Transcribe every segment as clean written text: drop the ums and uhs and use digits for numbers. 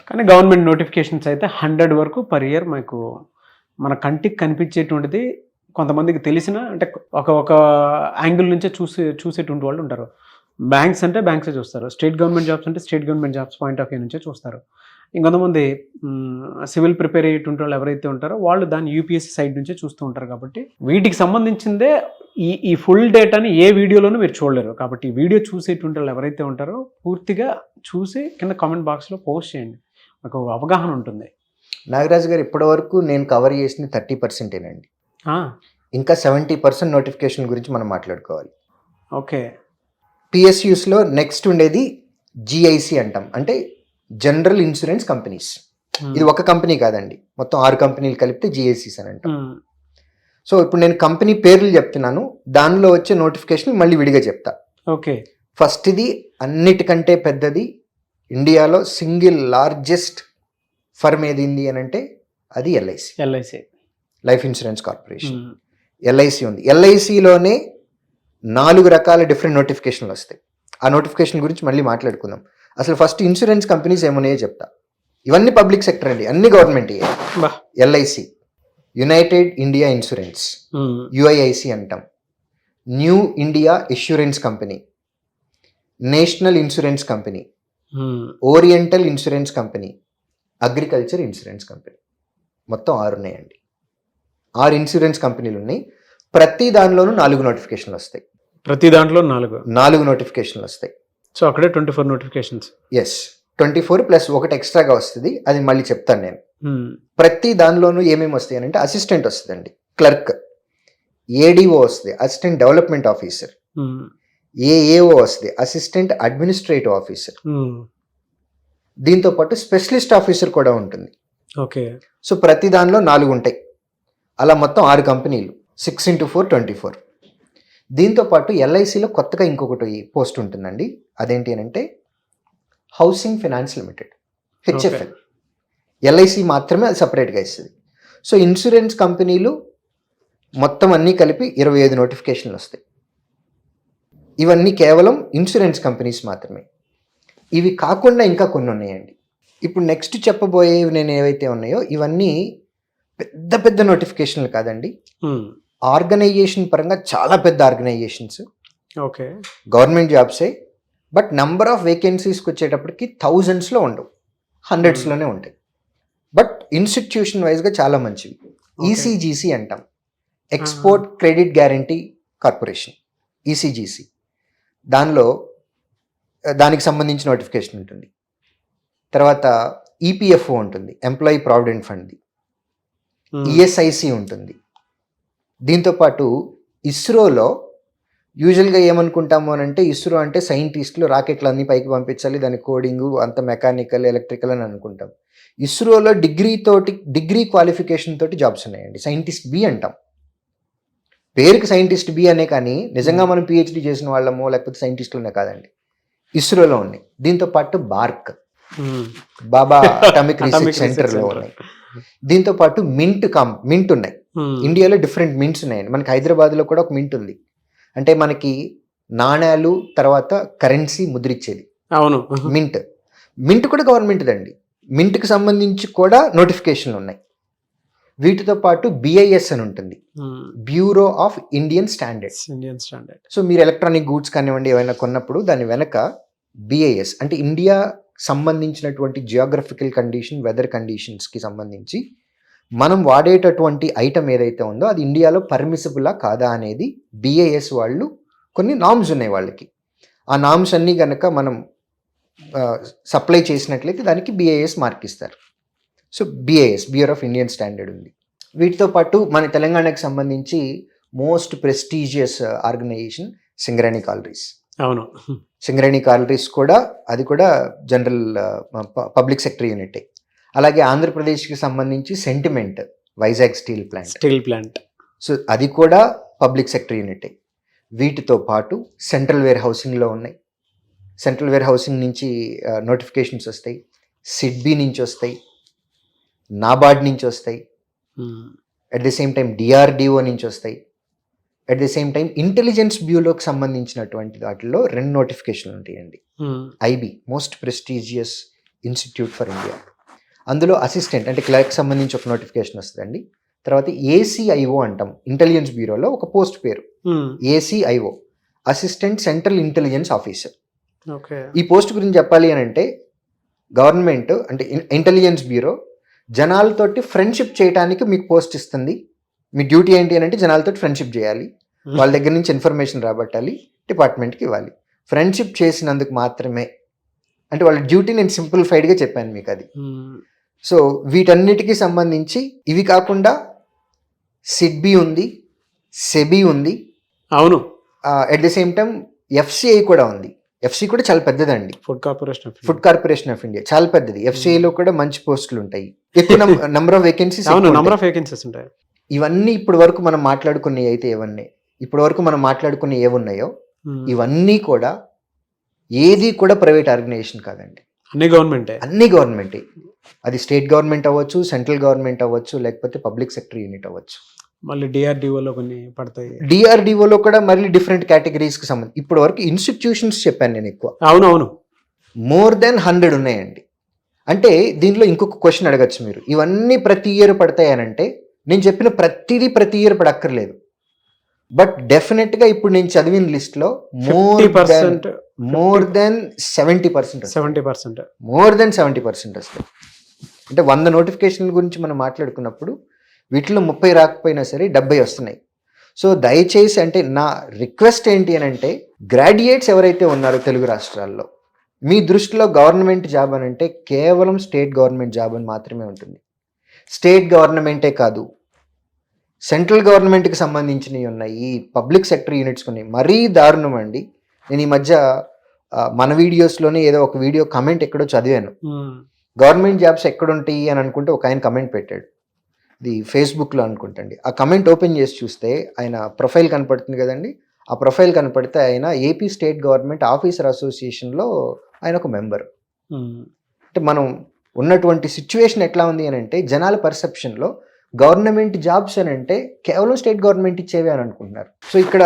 కానీ government notifications అయితే 100 వరకు పర్ ఇయర్ మనకు మన కంటికి కనిపించేటువంటిది కొంతమందికి తెలిసిన అంటే ఒక యాంగిల్ నుంచే చూసేటువంటి వాళ్ళు ఉంటారు. బ్యాంక్స్ అంటే బ్యాంక్సే చూస్తారు. స్టేట్ గవర్నమెంట్ జాబ్స్ అంటే state government jobs point of view నుంచే చూస్తారు. ఇంకొంతమంది సివిల్ ప్రిపేర్ అయ్యేటువంటి వాళ్ళు ఎవరైతే ఉంటారో వాళ్ళు దాన్ని యూపీఎస్సీ సైడ్ నుంచే చూస్తూ ఉంటారు. కాబట్టి వీటికి సంబంధించిందే ఈ ఫుల్ డేటాని ఏ వీడియోలోనూ మీరు చూడలేరు. కాబట్టి ఈ వీడియో చూసేటువంటి వాళ్ళు ఎవరైతే ఉంటారో పూర్తిగా చూసి కింద కామెంట్ బాక్స్లో పోస్ట్ చేయండి, నాకు అవగాహన ఉంటుంది. నాగరాజు గారు, ఇప్పటి వరకు నేను కవర్ చేసిన 30%ఏనండి. ఇంకా 70% నోటిఫికేషన్ గురించి మనం మాట్లాడుకోవాలి. ఓకే. పిఎస్యూస్లో నెక్స్ట్ ఉండేది జిఐసి అంటాం, అంటే జనరల్ ఇన్సూరెన్స్ కంపెనీస్. ఇది ఒక కంపెనీ కాదండి, మొత్తం 6 కంపెనీలు కలిపితే జిఐసిస్ అని అంటాం. సో ఇప్పుడు నేను కంపెనీ పేర్లు చెప్తున్నాను, దానిలో వచ్చే నోటిఫికేషన్ మళ్ళీ విడిగా చెప్తా. ఓకే. ఫస్ట్ ఇది అన్నిటికంటే పెద్దది, ఇండియాలో సింగిల్ లార్జెస్ట్ ఫర్మ్ ఏది అని అంటే అది LIC, life insurance corporation. LIC ఉంది. ఎల్ఐసిలోనే 4 రకాల డిఫరెంట్ నోటిఫికేషన్లు వస్తాయి. ఆ నోటిఫికేషన్ గురించి మళ్ళీ మాట్లాడుకుందాం. అసలు ఫస్ట్ ఇన్సూరెన్స్ కంపెనీస్ ఏమున్నాయో చెప్తా. ఇవన్నీ పబ్లిక్ సెక్టర్ అండి, అన్ని government. LIC, United India Insurance, UIIC అంటాం. New India Insurance Company, National Insurance Company, Oriental Insurance Company, Agriculture Insurance Company. మొత్తం 6 ఉన్నాయండి. 6 ఇన్సూరెన్స్ కంపెనీలు ఉన్నాయి. ప్రతి దానిలోనూ 4 నోటిఫికేషన్లు వస్తాయి. ప్రతి దాంట్లో 4 నోటిఫికేషన్లు వస్తాయి. సో అక్కడే 24 నోటిఫికేషన్స్. ఎస్, 24 ప్లస్ ఒకటి ఎక్స్ట్రాగా వస్తుంది, అది మళ్ళీ చెప్తాను నేను. ప్రతి దానిలోనూ ఏమేమి వస్తాయి అని అంటే అసిస్టెంట్ వస్తుందండి, క్లర్క్, ఏడిఓ వస్తుంది, అసిస్టెంట్ డెవలప్మెంట్ ఆఫీసర్, ఏఏఓ వస్తుంది, అసిస్టెంట్ అడ్మినిస్ట్రేటివ్ ఆఫీసర్. దీంతో పాటు స్పెషలిస్ట్ ఆఫీసర్ కూడా ఉంటుంది. ఓకే. సో ప్రతి దానిలో 4 ఉంటాయి. అలా మొత్తం 6 కంపెనీలు, 6 × 4 24. దీంతో పాటు ఎల్ఐసిలో కొత్తగా ఇంకొకటి పోస్ట్ ఉంటుందండి. అదేంటి అని అంటే housing finance limited, HFL. LIC మాత్రమే అది సపరేట్గా ఇస్తుంది. సో ఇన్సూరెన్స్ కంపెనీలు మొత్తం అన్నీ కలిపి 25 నోటిఫికేషన్లు వస్తాయి. ఇవన్నీ కేవలం ఇన్సూరెన్స్ కంపెనీస్ మాత్రమే. ఇవి కాకుండా ఇంకా కొన్ని ఉన్నాయండి. ఇప్పుడు నెక్స్ట్ చెప్పబోయేవి నేను ఏవైతే ఉన్నాయో ఇవన్నీ పెద్ద పెద్ద నోటిఫికేషన్లు కాదండి, ఆర్గనైజేషన్ పరంగా చాలా పెద్ద ఆర్గనైజేషన్స్. ఓకే. గవర్నమెంట్ జాబ్సే, బట్ నంబర్ ఆఫ్ వేకెన్సీస్కి వచ్చేటప్పటికి థౌజండ్స్లో ఉండవు, హండ్రెడ్స్లోనే ఉంటాయి. బట్ ఇన్స్టిట్యూషన్ వైజ్గా చాలా మంచివి. ఈసీజీసీ అంటాం, export credit guarantee corporation, ECGC. దానికి సంబంధించిన నోటిఫికేషన్ ఉంటుంది. తర్వాత ఈపీఎఫ్ఓ ఉంటుంది, ఎంప్లాయీ ప్రావిడెంట్ ఫండ్ది. ఈఎస్ఐసి ఉంటుంది. దీంతోపాటు ఇస్రోలో యూజువల్గా ఏమనుకుంటాము అని అంటే, ఇస్రో అంటే సైంటిస్టులు రాకెట్లు అన్నీ పైకి పంపించాలి, దాని కోడింగు అంత మెకానికల్ ఎలక్ట్రికల్ అని అనుకుంటాం. ఇస్రోలో డిగ్రీ క్వాలిఫికేషన్ తోటి జాబ్స్ ఉన్నాయండి. సైంటిస్ట్ బి అంటాం, పేరుకి సైంటిస్ట్ బి అనే, కానీ నిజంగా మనం పిహెచ్డి చేసిన వాళ్ళమో లేకపోతే సైంటిస్టులనే కాదండి, ఇస్రోలో ఉన్నాయి. దీంతో పాటు బార్క్, బాబా అటామిక్ రీసెర్చ్ సెంటర్లో ఉన్నాయి. దీంతో పాటు మింట్ ఉన్నాయి. ఇండియాలో డిఫరెంట్ మింట్స్ ఉన్నాయండి. మనకి హైదరాబాద్లో కూడా ఒక మింట్ ఉంది, అంటే మనకి నాణ్యాలు తర్వాత కరెన్సీ ముద్రించేది. అవును, మింట్ కూడా గవర్నమెంట్ దండి. మింట్కి సంబంధించి కూడా నోటిఫికేషన్లు ఉన్నాయి. వీటితో పాటు బిఐఎస్ అని ఉంటుంది, bureau of Indian standard. So మీరు ఎలక్ట్రానిక్ గూడ్స్ కానివ్వండి ఏమైనా కొన్నప్పుడు దాని వెనక బిఐఎస్ అంటే ఇండియా సంబంధించినటువంటి జియోగ్రఫికల్ కండిషన్, వెదర్ కండిషన్స్కి సంబంధించి మనం వాడేటటువంటి ఐటమ్ ఏదైతే ఉందో అది ఇండియాలో పర్మిసిబులా కాదా అనేది బిఐఎస్ వాళ్ళు కొన్ని నామ్స్ ఉన్నాయి వాళ్ళకి. ఆ నామ్స్ అన్నీ కనుక మనం సప్లై చేసినట్లయితే దానికి బిఐఎస్ మార్క్ ఇస్తారు. So BIS, bureau of Indian standard ఉంది. వీటితో పాటు మన తెలంగాణకి సంబంధించి most prestigious organisation Singareni collieries. అవును, సింగరేణి కాలరీస్ కూడా అది కూడా జనరల్ పబ్లిక్ సెక్టర్ యూనిటే. అలాగే ఆంధ్రప్రదేశ్కి సంబంధించి sentiment, Vizag steel plant. So అది కూడా పబ్లిక్ సెక్టర్ యూనిటే. వీటితో పాటు సెంట్రల్ వేర్ హౌసింగ్లో ఉన్నాయి. సెంట్రల్ వేర్ హౌసింగ్ నుంచి నోటిఫికేషన్స్ వస్తాయి, సిడ్బీ నుంచి వస్తాయి, నాబార్డ్ నుంచి వస్తాయి, at the same time DRDO నుంచి వస్తాయి, at the same time intelligence బ్యూరోకి సంబంధించినటువంటి వాటిల్లో 2 నోటిఫికేషన్లు ఉంటాయండి. IB, most prestigious institute for India. అందులో అసిస్టెంట్ అంటే క్లర్క్ సంబంధించి ఒక నోటిఫికేషన్ వస్తుందండి. తర్వాత ఏసీఐఓ అంటాం, ఇంటెలిజెన్స్ బ్యూరోలో ఒక పోస్ట్ పేరు ACIO, assistant central intelligence officer. Okay. ఈ పోస్ట్ గురించి చెప్పాలి అని అంటే గవర్నమెంట్ అంటే ఇంటెలిజెన్స్ బ్యూరో జనాలతోటి ఫ్రెండ్షిప్ చేయడానికి మీకు పోస్ట్ ఇస్తుంది. మీ డ్యూటీ ఏంటి అని అంటే జనాలతో ఫ్రెండ్షిప్ చేయాలి, వాళ్ళ దగ్గర నుంచి ఇన్ఫర్మేషన్ రాబట్టాలి, డిపార్ట్మెంట్కి ఇవ్వాలి. ఫ్రెండ్షిప్ చేసినందుకు మాత్రమే అంటే వాళ్ళ డ్యూటీ నేను సింప్లిఫైడ్గా చెప్పాను మీకు అది. సో వీటన్నిటికీ సంబంధించి ఇవి కాకుండా సిడ్బి ఉంది, సెబి ఉంది, అవును, at the same time FCI కూడా ఉంది. ఎఫ్సి కూడా చాలా పెద్దదండి, ఫుడ్ కార్పొరేషన్ ఆఫ్ ఇండియా చాలా పెద్దది. ఎఫ్సిఐలో కూడా మంచి పోస్టులు ఉంటాయి, ఎక్కువ నెంబర్ ఆఫ్ వేకెన్సీస్ ఉంటాయి. ఇవన్నీ ఇప్పటి వరకు మనం మాట్లాడుకునే అయితే ఏమున్నాయో ఇవన్నీ కూడా ఏది కూడా ప్రైవేట్ ఆర్గనైజేషన్ కాదండి, అన్ని గవర్నమెంటే. అది స్టేట్ గవర్నమెంట్ అవ్వచ్చు, సెంట్రల్ గవర్నమెంట్ అవ్వచ్చు, లేకపోతే పబ్లిక్ సెక్టర్ యూనిట్ అవ్వచ్చు. మళ్ళీ డిఆర్డిఓలో కొన్ని పడతాయి. డిఆర్డిఓలో కూడా మళ్ళీ డిఫరెంట్ కేటగిరీస్కి సంబంధించి ఇప్పటి వరకు ఇన్స్టిట్యూషన్స్ చెప్పాను నేను ఎక్కువ. అవునవును, మోర్ దెన్ 100 ఉన్నాయండి. అంటే దీంట్లో ఇంకొక క్వశ్చన్ అడగచ్చు మీరు, ఇవన్నీ ప్రతి ఇయర్ పడతాయనంటే నేను చెప్పిన ప్రతి ఇయర్ పడక్కర్లేదు. బట్ డెఫినెట్గా ఇప్పుడు నేను చదివిన లిస్ట్లో మోర్ దెన్ 70%. మోర్ దెన్ 70% అసలు. అంటే 100 నోటిఫికేషన్ల గురించి మనం మాట్లాడుకున్నప్పుడు వీటిలో 30 రాకపోయినా సరే 70 వస్తున్నాయి. సో దయచేసి అంటే నా రిక్వెస్ట్ ఏంటి అని అంటే గ్రాడ్యుయేట్స్ ఎవరైతే ఉన్నారో తెలుగు రాష్ట్రాల్లో మీ దృష్టిలో గవర్నమెంట్ జాబ్ అని అంటే కేవలం స్టేట్ గవర్నమెంట్ జాబ్ అని మాత్రమే ఉంటుంది. స్టేట్ గవర్నమెంటే కాదు, సెంట్రల్ గవర్నమెంట్కి సంబంధించినవి ఉన్నాయి, పబ్లిక్ సెక్టర్ యూనిట్స్ ఉన్నాయి. మరీ దారుణం అండి. నేను ఈ మధ్య మన వీడియోస్లోనే ఏదో ఒక వీడియో కమెంట్ ఎక్కడో చదివాను, గవర్నమెంట్ జాబ్స్ ఎక్కడుంటాయి అని అనుకుంటే ఒక ఆయన కమెంట్ పెట్టాడు, ఇది ఫేస్బుక్లో అనుకుంటండి. ఆ కమెంట్ ఓపెన్ చేసి చూస్తే ఆయన ప్రొఫైల్ కనపడుతుంది కదండి, ఆ ప్రొఫైల్ కనపడితే ఆయన ఏపీ స్టేట్ గవర్నమెంట్ ఆఫీసర్ అసోసియేషన్లో ఆయన ఒక మెంబర్. అంటే మనం ఉన్నటువంటి సిచ్యువేషన్ ఎట్లా ఉంది అని అంటే జనాల పర్సెప్షన్లో గవర్నమెంట్ జాబ్స్ అని అంటే కేవలం స్టేట్ గవర్నమెంట్ ఇచ్చేవి అని అనుకుంటున్నారు. సో ఇక్కడ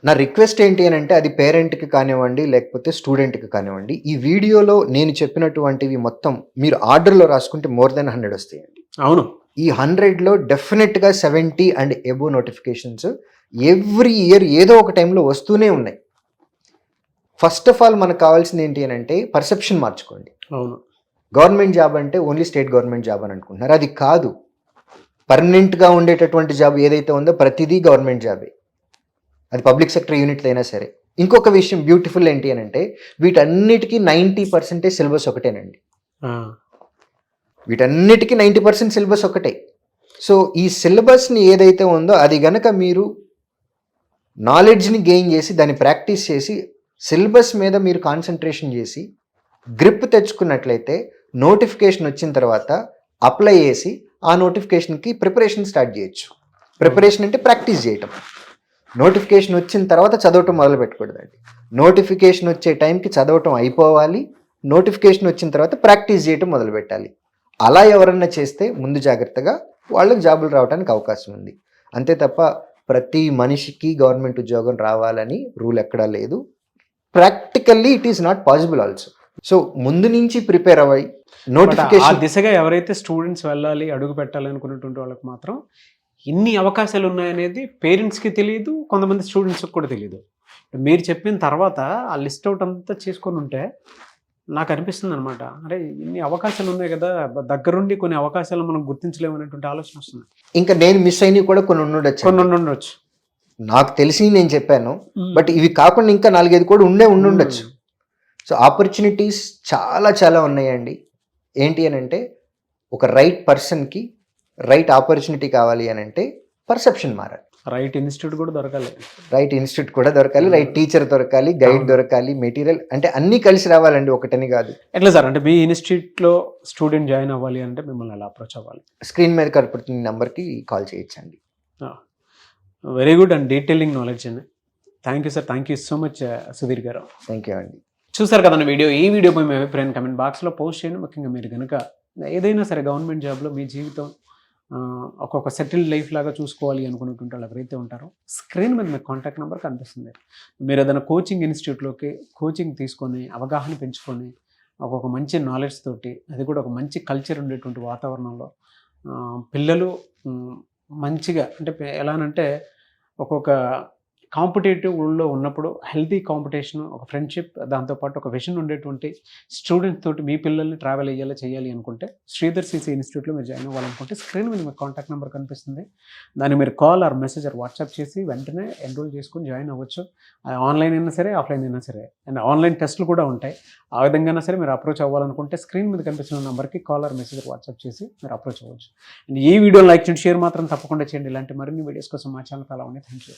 నా రిక్వెస్ట్ ఏంటి అని అంటే అది పేరెంట్కి కానివ్వండి లేకపోతే స్టూడెంట్కి కానివ్వండి, ఈ వీడియోలో నేను చెప్పినటువంటివి మొత్తం మీరు ఆర్డర్లో రాసుకుంటే మోర్ దెన్ 100 వస్తాయండి. అవును, ఈ 100లో డెఫినెట్గా 70 and above notifications every year ఏదో ఒక టైంలో వస్తూనే ఉన్నాయి. ఫస్ట్ ఆఫ్ ఆల్ మనకు కావాల్సింది ఏంటి అని అంటే పర్సెప్షన్ మార్చుకోండి. అవును, గవర్నమెంట్ జాబ్ అంటే ఓన్లీ స్టేట్ గవర్నమెంట్ జాబ్ అని అనుకుంటున్నారు, అది కాదు. పర్మనెంట్గా ఉండేటటువంటి జాబ్ ఏదైతే ఉందో ప్రతిదీ గవర్నమెంట్ జాబే, అది పబ్లిక్ సెక్టర్ యూనిట్లు అయినా సరే. ఇంకొక విషయం బ్యూటిఫుల్ ఏంటి అని అంటే వీటన్నిటికీ 90% సిలబస్ ఒకటేనండి. వీటన్నిటికీ 90% సిలబస్ ఒకటే. సో ఈ సిలబస్ని ఏదైతే ఉందో అది గనక మీరు నాలెడ్జ్ని గెయిన్ చేసి దాన్ని ప్రాక్టీస్ చేసి సిలబస్ మీద మీరు కాన్సన్ట్రేషన్ చేసి గ్రిప్ తెచ్చుకున్నట్లయితే నోటిఫికేషన్ వచ్చిన తర్వాత అప్లై చేసి ఆ నోటిఫికేషన్కి ప్రిపరేషన్ స్టార్ట్ చేయొచ్చు. ప్రిపరేషన్ అంటే ప్రాక్టీస్ చేయటం. నోటిఫికేషన్ వచ్చిన తర్వాత చదవటం మొదలు పెట్టకూడదండి. నోటిఫికేషన్ వచ్చే టైంకి చదవటం అయిపోవాలి, నోటిఫికేషన్ వచ్చిన తర్వాత ప్రాక్టీస్ చేయటం మొదలు పెట్టాలి. అలా ఎవరన్నా చేస్తే ముందు జాగ్రత్తగా వాళ్ళకి జాబులు రావడానికి అవకాశం ఉంది. అంతే తప్ప ప్రతి మనిషికి గవర్నమెంట్ ఉద్యోగం రావాలని రూల్ ఎక్కడా లేదు. Practically it is not possible also. So ముందు నుంచి ప్రిపేర్ అవ్వాలి. నోటిఫికేషన్ దిశగా ఎవరైతే స్టూడెంట్స్ వెళ్ళాలి, అడుగు పెట్టాలి అనుకున్నటువంటి వాళ్ళకి మాత్రం ఇన్ని అవకాశాలు ఉన్నాయనేది పేరెంట్స్కి తెలియదు, కొంతమంది స్టూడెంట్స్కి కూడా తెలియదు. మీరు చెప్పిన తర్వాత ఆ లిస్ట్ అవుట్ అంతా చేసుకొని ఉంటే నాకు అనిపిస్తుంది అనమాట, అరే ఇన్ని అవకాశాలు ఉన్నాయి కదా, దగ్గరుండి కొన్ని అవకాశాలు మనం గుర్తించలేము అనేటువంటి ఆలోచన వస్తుంది. ఇంకా నేను మిస్ అయినవి కూడా కొన్ని ఉండొచ్చు. నాకు తెలిసి నేను చెప్పాను, బట్ ఇవి కాకుండా ఇంకా 4-5 కూడా ఉండుండొచ్చు. సో ఆపర్చునిటీస్ చాలా చాలా ఉన్నాయండి. ఏంటి అని అంటే ఒక రైట్ పర్సన్కి రైట్ ఆపర్చునిటీ కావాలి అని అంటే పర్సెప్షన్ మారాలి. రైట్ ఇన్స్టిట్యూట్ కూడా దొరకాలి, రైట్ టీచర్ దొరకాలి, గైడ్ దొరకాలి, మెటీరియల్ అంటే అన్నీ కలిసి రావాలండి, ఒకటని కాదు. ఎట్లా సార్ అంటే మీ ఇన్స్టిట్యూట్లో స్టూడెంట్ జాయిన్ అవ్వాలి అంటే మిమ్మల్ని ఎలా అప్రోచ్ అవ్వాలి? స్క్రీన్ మీద కనపడుతున్న నెంబర్కి కాల్ చేయొచ్చండి. Very good and detailing knowledge అండి. Thank you sir, thank you so much Sudheer garu. Thank you అండి. చూసారు కదండి వీడియో. ఈ వీడియోపై మీ అభిప్రాయం కమెంట్ బాక్స్లో పోస్ట్ చేయండి. ముఖ్యంగా మీరు కనుక ఏదైనా సరే గవర్నమెంట్ జాబ్లో మీ జీవితం ఒక్కొక్క సెటిల్డ్ లైఫ్ లాగా చూసుకోవాలి అనుకున్నటువంటి వాళ్ళు ఎవరైతే ఉంటారో స్క్రీన్ మీద మీకు కాంటాక్ట్ నెంబర్ కనిపిస్తుంది. మీరు ఏదైనా కోచింగ్ ఇన్స్టిట్యూట్లోకి కోచింగ్ తీసుకొని అవగాహన పెంచుకొని ఒక్కొక్క మంచి నాలెడ్జ్ తోటి, అది కూడా ఒక మంచి కల్చర్ ఉండేటువంటి వాతావరణంలో పిల్లలు మంచిగా అంటే ఎలానంటే ఒక్కొక్క కాంపిటేటివ్ వరల్డ్లో ఉన్నప్పుడు హెల్తీ కాంపిటీషన్, ఒక ఫ్రెండ్షిప్, దాంతోపాటు ఒక విజన్ ఉండేటువంటి స్టూడెంట్స్ తోటి మీ పిల్లల్ని ట్రావెల్ చేయాలి అనుకుంటే శ్రీధర్ సిసి ఇన్స్టిట్యూట్లో మీరు జాయిన్ అవ్వాలనుకుంటే స్క్రీన్ మీద మీకు కాంటాక్ట్ నెంబర్ కనిపిస్తుంది. దాన్ని మీరు call or message or WhatsApp చేసి వెంటనే ఎన్రోల్ చేసుకుని జాయిన్ అవ్వచ్చు. అది ఆన్లైన్ అయినా సరే, ఆఫ్లైన్ అయినా సరే. అండ్ ఆన్లైన్ టెస్టులు కూడా ఉంటాయి. ఆ విధంగా సరే మీరు అప్రోచ్ అవ్వాలనుకుంటే స్క్రీన్ మీద కనిపిస్తున్న నెంబర్కి కాల్ ఆర్ మెసేజ్ వాట్సాప్ చేసి మీరు అప్రోచ్ అవ్వచ్చు. అండ్ ఈ వీడియో లైక్ చేయండి, షేర్ మాత్రం తప్పకుండా చేయండి. ఇలాంటి మరిన్ని వీడియోస్ కోసం మా ఛానల్ ఫాలో అవ్వండి. Thank you.